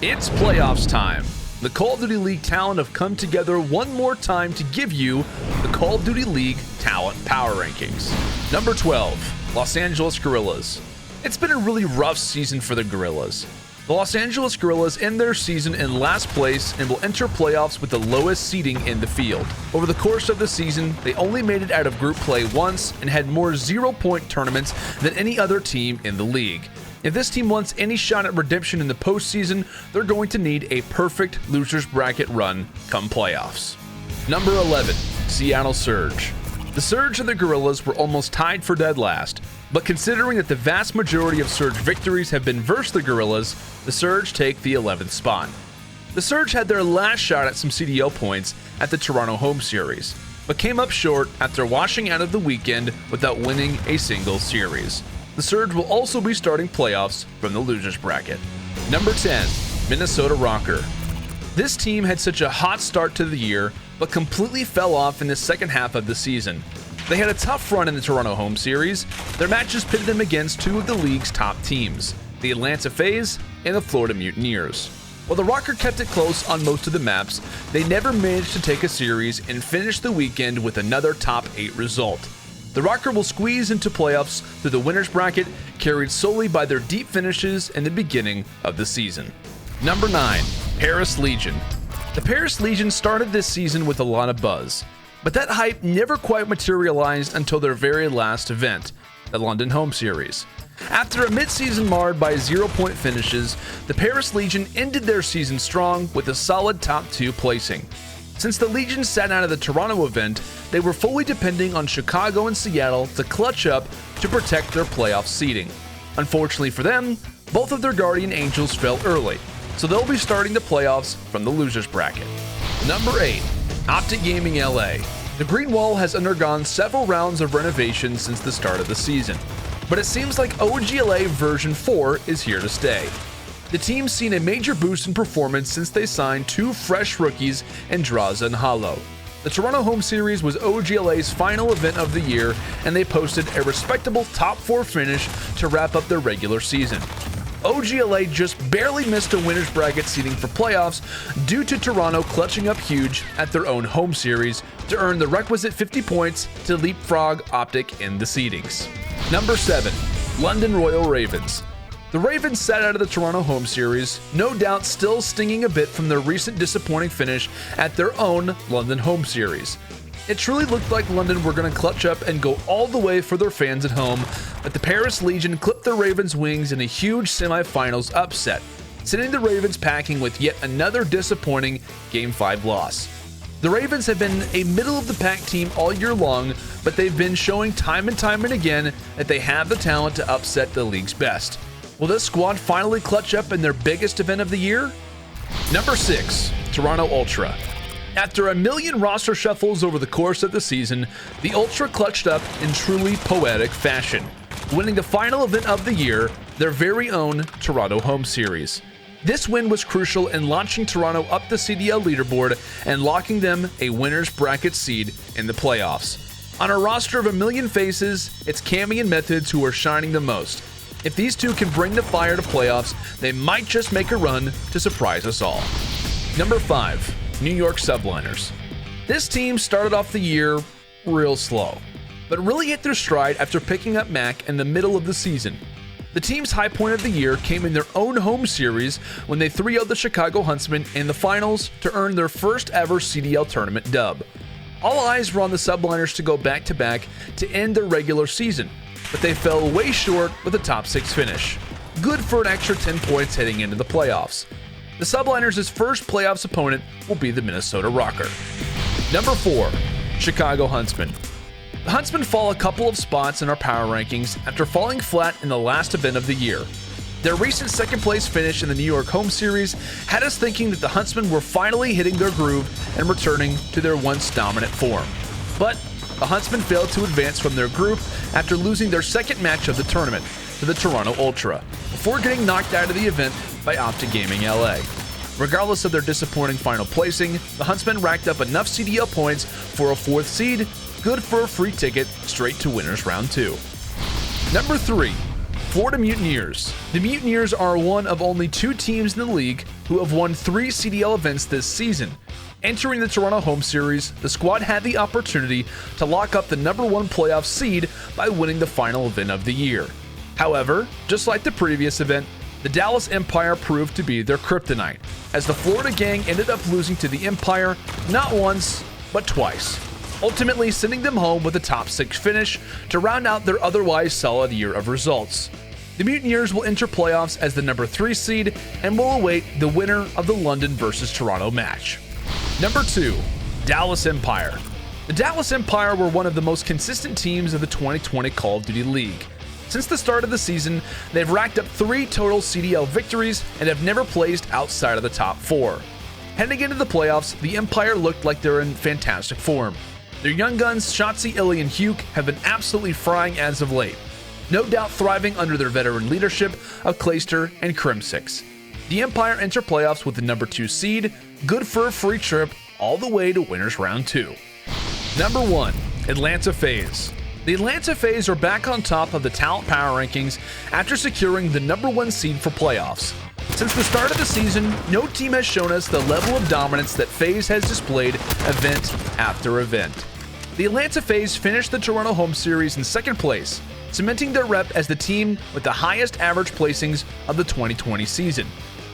It's playoffs time. The Call of Duty League talent have come together one more time to give you the Call of Duty League talent power rankings. Number 12, Los Angeles Guerrillas. It's been a really rough season for the Guerrillas. The Los Angeles Guerrillas end their season in last place and will enter playoffs with the lowest seeding in the field. Over the course of the season, they only made it out of group play once and had more 0-point tournaments than any other team in the league. If this team wants any shot at redemption in the postseason, they're going to need a perfect losers bracket run come playoffs. Number 11, Seattle Surge. The Surge and the Guerrillas were almost tied for dead last, but considering that the vast majority of Surge victories have been versus the Guerrillas, the Surge take the 11th spot. The Surge had their last shot at some CDL points at the Toronto home series, but came up short after washing out of the weekend without winning a single series. The Surge will also be starting playoffs from the losers bracket. Number 10, Minnesota Rokkr. This team had such a hot start to the year, but completely fell off in the second half of the season. They had a tough run in the Toronto home series. Their matches pitted them against two of the league's top teams, the Atlanta FaZe and the Florida Mutineers. While the Rokkr kept it close on most of the maps, they never managed to take a series and finish the weekend with another top 8 result. The Rokkr will squeeze into playoffs through the winners bracket, carried solely by their deep finishes in the beginning of the season. Number 9, Paris Legion. The Paris Legion started this season with a lot of buzz, but that hype never quite materialized until their very last event, the London home series. After a mid-season marred by 0-point finishes, the Paris Legion ended their season strong with a solid top 2 placing. Since the Legion sat out of the Toronto event, they were fully depending on Chicago and Seattle to clutch up to protect their playoff seeding. Unfortunately for them, both of their Guardian Angels fell early, so they'll be starting the playoffs from the losers bracket. Number 8, OpTic Gaming LA. The Green Wall has undergone several rounds of renovation since the start of the season, but it seems like OGLA version 4 is here to stay. The team's seen a major boost in performance since they signed 2 fresh rookies in Draza and Hollow. The Toronto home series was OGLA's final event of the year, and they posted a respectable top 4 finish to wrap up their regular season. OGLA just barely missed a winners bracket seeding for playoffs due to Toronto clutching up huge at their own home series to earn the requisite 50 points to leapfrog OpTic in the seedings. Number 7, London Royal Ravens. The Ravens sat out of the Toronto home series, no doubt still stinging a bit from their recent disappointing finish at their own London home series. It truly looked like London were going to clutch up and go all the way for their fans at home, but the Paris Legion clipped the Ravens' wings in a huge semifinals upset, sending the Ravens packing with yet another disappointing Game 5 loss. The Ravens have been a middle-of-the-pack team all year long, but they've been showing time and again that they have the talent to upset the league's best. Will this squad finally clutch up in their biggest event of the year? Number 6, Toronto Ultra. After a million roster shuffles over the course of the season, the Ultra clutched up in truly poetic fashion, winning the final event of the year, their very own Toronto home series. This win was crucial in launching Toronto up the CDL leaderboard and locking them a winners bracket seed in the playoffs. On a roster of a million faces, it's Cammy and Methods who are shining the most. If these two can bring the fire to playoffs, they might just make a run to surprise us all. Number 5, New York Subliners. This team started off the year real slow, but really hit their stride after picking up Mac in the middle of the season. The team's high point of the year came in their own home series when they 3-0'd the Chicago Huntsmen in the finals to earn their first ever CDL tournament dub. All eyes were on the Subliners to go back-to-back to end their regular season, but they fell way short with a top 6 finish. Good for an extra 10 points heading into the playoffs. The Subliners' first playoffs opponent will be the Minnesota Rokkr. Number 4, Chicago Huntsmen. The Huntsmen fall a couple of spots in our power rankings after falling flat in the last event of the year. Their recent second place finish in the New York home series had us thinking that the Huntsmen were finally hitting their groove and returning to their once dominant form. But the Huntsmen failed to advance from their group after losing their second match of the tournament to the Toronto Ultra, before getting knocked out of the event by OpTic Gaming LA. Regardless of their disappointing final placing, the Huntsmen racked up enough CDL points for a 4th seed, good for a free ticket straight to winners round 2. Number 3, Florida Mutineers. The Mutineers are one of only 2 teams in the league who have won 3 CDL events this season. Entering the Toronto home series, the squad had the opportunity to lock up the #1 playoff seed by winning the final event of the year. However, just like the previous event, the Dallas Empire proved to be their kryptonite, as the Florida gang ended up losing to the Empire not once, but twice, ultimately sending them home with a top 6 finish to round out their otherwise solid year of results. The Mutineers will enter playoffs as the #3 seed and will await the winner of the London versus Toronto match. Number 2, Dallas Empire. The Dallas Empire were one of the most consistent teams of the 2020 Call of Duty League. Since the start of the season, they've racked up 3 total CDL victories and have never placed outside of the top 4. Heading into the playoffs, the Empire looked like they're in fantastic form. Their young guns, Shotzi, Illy, and Hugh, have been absolutely frying as of late. No doubt thriving under their veteran leadership of Clayster and Crimsix. The Empire enter playoffs with the #2 seed, good for a free trip all the way to winners round 2. Number 1, Atlanta FaZe. The Atlanta FaZe are back on top of the talent power rankings after securing the #1 seed for playoffs. Since the start of the season, no team has shown us the level of dominance that FaZe has displayed event after event. The Atlanta FaZe finished the Toronto home series in 2nd place, cementing their rep as the team with the highest average placings of the 2020 season.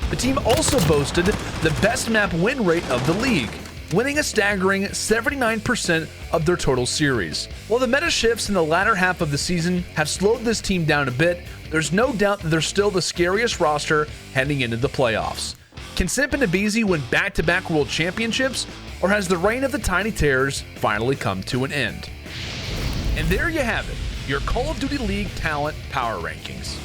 The team also boasted the best map win rate of the league, winning a staggering 79% of their total series. While the meta shifts in the latter half of the season have slowed this team down a bit, there's no doubt that they're still the scariest roster heading into the playoffs. Can Simp and Abizi win back-to-back world championships, or has the reign of the Tiny Terrors finally come to an end? And there you have it, your Call of Duty League talent power rankings.